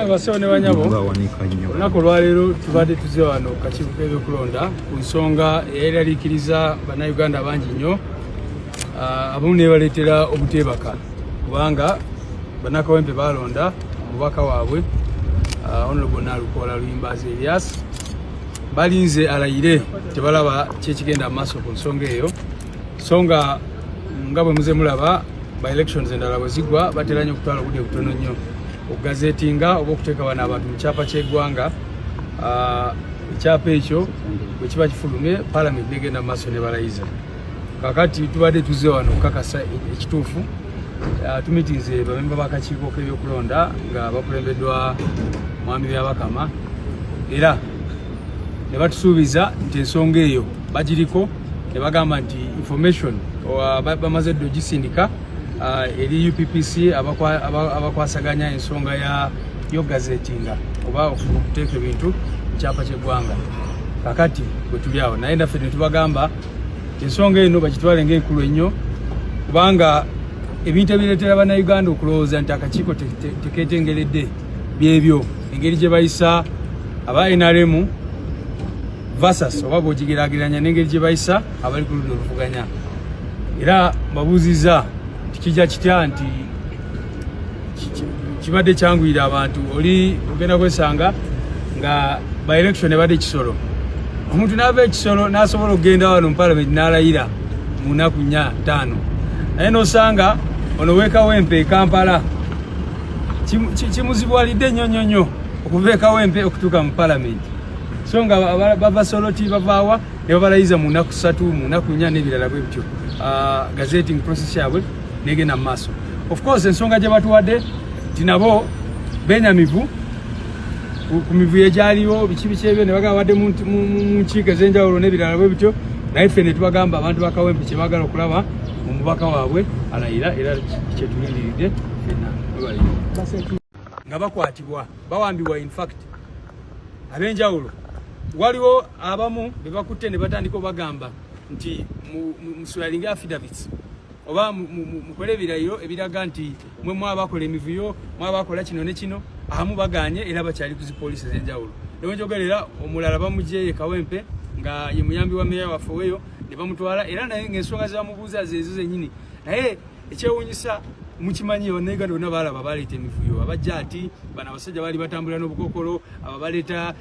Basone banyabo nako lwalero tubadde tuze wano kakiiko k'ebyokulonda ku nsonga eyeraliikiriza bannayuganda bangi nnyo abamu ne baleetera obuteebaka kubanga bannakawempe balonda omubaka waabwe Honorable Nalukoola Luyimbazi Elias balinze alayire tebalaba kyekigenda maaso ku nsonga eyo so nga bwe muze mulaba by elections endala bwe zigwa batera nnyo okutwala obudde butono nnyo okugazetinga oba okuteeka wano abantu mu kyapa ky'eggwanga ekyapa ekyo bwe kiba kifulumye palamenti negenda mu maaso ne balayiza kakati tubadde tuzze wano okukakasa ekituufu tumitinze bamemba b'akakiiko k'ebyokulonda nga bakulembeddwa mwami Byabakama era ne batusuubiza nti ensonga eyo bagiriko ne bagamba nti information bamaze dde ogisindika eri UPPC abakwasaganya ensonga yo gazetinga oba okuteeka ebintu mu kyapa ky'eggwanga kakati bwe tuli awo naye naffe ne tubagamba ensonga eno bagitwale ng'enkulu ennyo kubanga ebintu ebireetera bannayuganda okulowooza nti akakiiko tekeetengeredde byebyo engeri gye bayisa aba NRM versus oba bw'ogigeraageranya n'engeri gye bayisa abali ku ludda oluvuganya era babuuzizza kijja kitya nti kibadde kyanguyira abantu oli ogenda kwesanga nga by election ebadde kisolo omuntu n'ava ekisolo n'asobola okugenda wano mu palamenti n'alayira mu nnaku 4-5 naye n'osanga ono w'ekawempe Kampala kimuzibwalidde nnyo okuva ekawempe okutuuka mu palamenti so nga bava soloti bavaawa ne babalayiza mu nnaku 3 mu nnaku 4 n'ebirala bwe bityo gazetting process yabwe negenda mu maaso of course ensonga gye batuwadde nti nabo benyamivu ku mivu egyaliwo biki ebyo ne bagawadde mu nkiiko ez'enjawulo n'ebirala bwe bityo naye ffe ne tubagamba abantu bakawempe kye baagala okulaba mu mubaka waabwe alayira era kyetulindiridde fenna nga bakwatibwa bawambibwa in fact ab'enjawulo waliwo abamu be bakutte ne batandika obagamba nti musulalinga affidavits oba mukole ebirayiro ebiraga nti mwe mwabakola emivuyo mwabakola kino ne kino abamu baganye era bakyali ku zipoliisi ez'enjawulo ne wenjogerera omulala bamugyeyo Kawempe nga ye muyambi wa meya waffe weyo ne bamutwala era naye ng'ensonga zebamubuuza zezo zennyini naye ekyewuunyisa mukimanyi bannayuganda bonna baalaba baleeta emivuyo abajja ati bano abasajja baali batambulira n'obukokolo ababaleeta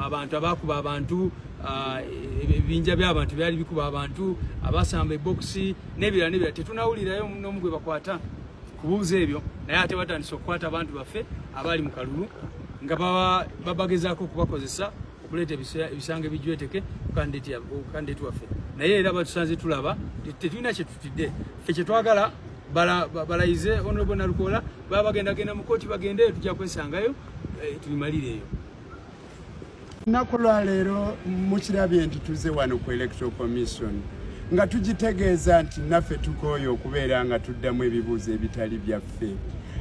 abantu abakuba abantu ebibinja by'abantu byali bikuba abantu abasamba ebokisi n'ebirala tetunawulirayo n'omu gwe bakwata kubuuza ebyo naye ate batandise okukwata abantu baffe abaali mu kalulu nga babagezaako okubakozesa okuleeta ebisanga ebijweteke ku kandideeti waffe naye era batusanze tulaba tetulina kyetutidde ffe kyetwagala balayize Honorable Nalukoola baba bagendagenda mu kooti bagendeyo tujja kwesangayo tubimalireeyo. Nnaku lwaleero mukirabye nti tuze wano ku Electoral Commission nga tugitegeeza nti naffe tukooye okubeera nga tuddamu ebibuuzo ebitali byaffe.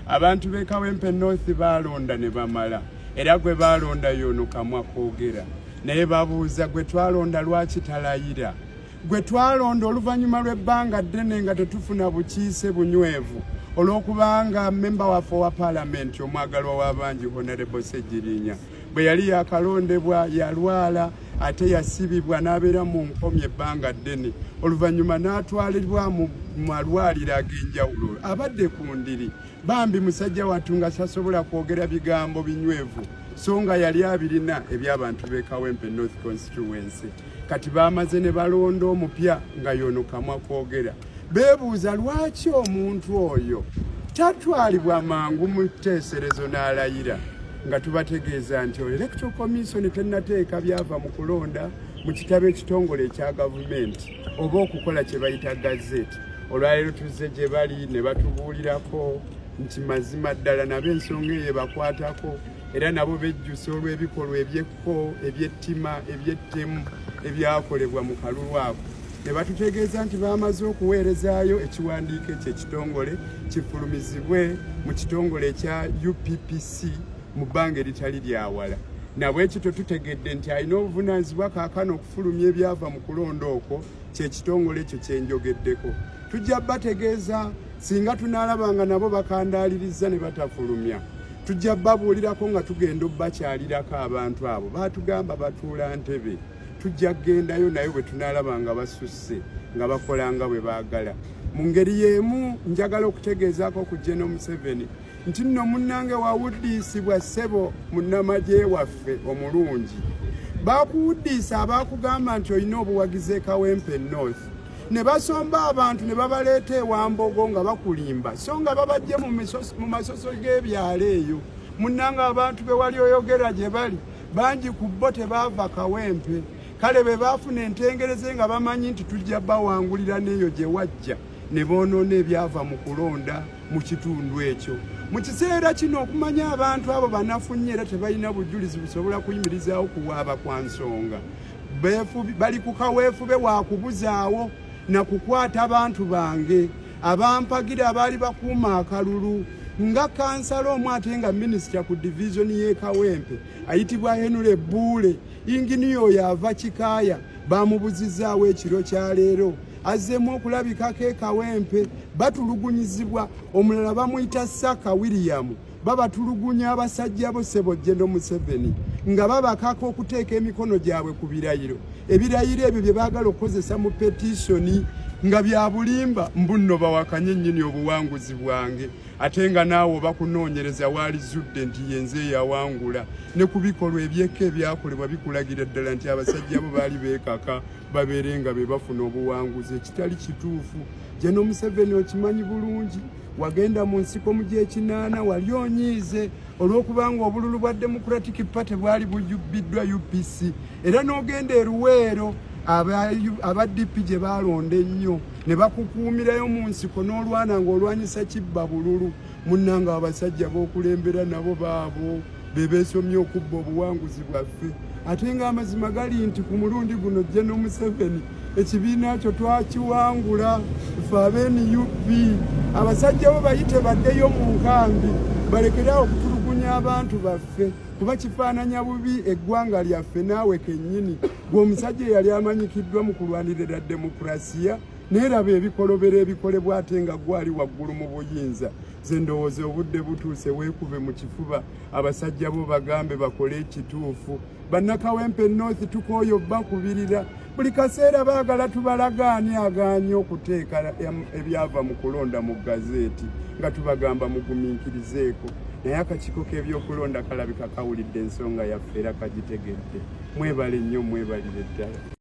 Abantu b'e Kawempe North baalonda ne bamala era gwe baalonda y'ono Kamwa Koogera naye babuuza gwe twalonda lwaki talayira gwe twalonda oluvannyuma lw'ebbanga ddene nga tetufuna bukiise bunywevu olw'okubanga memba waffe wa paalamenti omwagalwa w'abangi Honorable Ssegirinya bwe yali yakalondebwa yalwala ate yasibibwa n'abeera mu nkomyi ebbanga ddene oluvannyuma n'atwalibwa mu malwaliro ag'enjawulo abadde ku ndiri bambi musajja wattu nga tasobola kwogera bigambo binywevu so nga yali abirina eby'abantu b'e Kawempe North Constituency kati bamaze ne balonda omupya nga y'ono Kamwa Koogera beebuuza lwaki omuntu oyo tatwalibwa mangu mu tteeserezo n'alayira nga tubategeeza nti Electoral Commission tennateeka byava mu kulonda mu kitabo ekitongole ekya gavumenti oba okukola kye bayita gazeti olwaleero tuzze gye bali ne batubuulirako nti mazima ddala nabo ensonga eyo bakwatako era nabo bejjusa olw'ebikolwa ebyekko ebyettima ebyettemu ebyakolebwa mu kalulu ako ne batutegeeza nti bamaze okuweerezaayo ekiwandiiko eky'ekitongole kifulumizibwe mu kitongole ekya UPPC mu bbanga eritali lyawala. Nabwe ekyo tutegedde nti alina obuvunaanyizibwa kaakano okufulumya ebyava mu kulonda okwo kyekitongole ekyo kyenjogeddeko. Tujja bategeeza singa tunaalabanga nabo bakandaaliriza ne batafulumya, tujja babuulirako nga tugenda obbakyalirako abantu abo. Baatugamba batuula Ntebe, tujja kugendayo naye bwe tunaalabanga basusse nga bakola nga bwe baagala. Mu ngeri y'emu njagala okutegeezaako ku General Museveni nti nno munnange wawuddiisibwa ssebo munnamagye waffe omulungi. Baakuwuddiisa abaakugamba nti olina obuwagizi e Kawempe North, ne basomba abantu ne babaleeta ewa Mbogo nga bakulimba, so nga babajje mu masoso g'ebyalo eyo. Munnange abantu be wali oyogera gye bali bangi ku bo tebaava Kawempe, kale be baafuna entengereze nga bamanyi nti tujja bawangulira n'eyo gye wajja, ne boonoona ebyava mu kulonda mu kitundu ekyo. Mu kiseera kino okumanya abantu abo banafu nnyo era tebalina bujulizi busobola kuyimirizaawo kuwaaba kwa nsonga. Bali ku kaweefube wa kubuzaawo na kukwata abantu bange abampagira abaali bakuuma akalulu nga kansala omu ate nga minisita ku division y'e Kawempe ayitibwa Henry Buule. Inginiyo oyo ava Kikaaya bamubuzizaawo ekiro kya leero azzeemu okulabikako e Kawempe. Batulugunyizibwa, omulala bamuyita Saka William, babatulugunya abasajja bo ssebo General Museveni nga babakako okuteeka emikono gyabwe ku birayiro. Ebirayiro ebyo bye baagala okukozesa mu petitioni nga bya bulimba. Mbunno bawakanye nnyini obuwanguzi bwange ate nga naawe bakunoonyereza waali zudde nti yenze yawangula, ne ku bikolwa ebyekka ebyakolebwa bikulagira ddala nti abasajja bo baali beekaka babeere nga be bafuna obuwanguzi, ekitali kituufu. General Museveni okimanyi bulungi, wagenda mu nsiko mu gy'ekinaana wali onyiize olw'okubanga obululu bwa Democratic Party bwali bujjubbiddwa UPC, era n'ogenda e Luweero aba DP gye baalonda ennyo ne bakukuumirayo mu nsiko n'olwana ng'olwanyisa kibba bululu. Munnanga abasajja b'okulembera nabo baabo be beesomye okubba obuwanguzi bwaffe, ate ng'amazima gali nti ku mulundi guno General Museveni ekibiina kyo twakiwangula ffe ab'NUP. Abasajja bo bayite baddeyo mu nkambi balekerawo okutulugunya abantu baffe, kuba kifaananya bubi eggwanga lyaffe naawe kennyini. Gwe omusajja eyali amanyikiddwa mu kulwanirira demokulasiya, neeraba ebikolobero ebikolebwa ate nga gwali waggulu mu buyinza. Ze ndowooza obudde butuuse weekube mu kifuba abasajja bo bagambe bakole ekituufu. Bannakawempe North tukooyo bakubirira, buli kaseera baagala tubalagaanye agaanye okuteeka ebyava mu kulonda mu gazeeti nga tubagamba mugumiikirizeeko, naye akakiiko k'ebyokulonda kalabika kawulidde ensonga yaffe era kagitegedde. Mwebale nnyo, mwebalire ddala.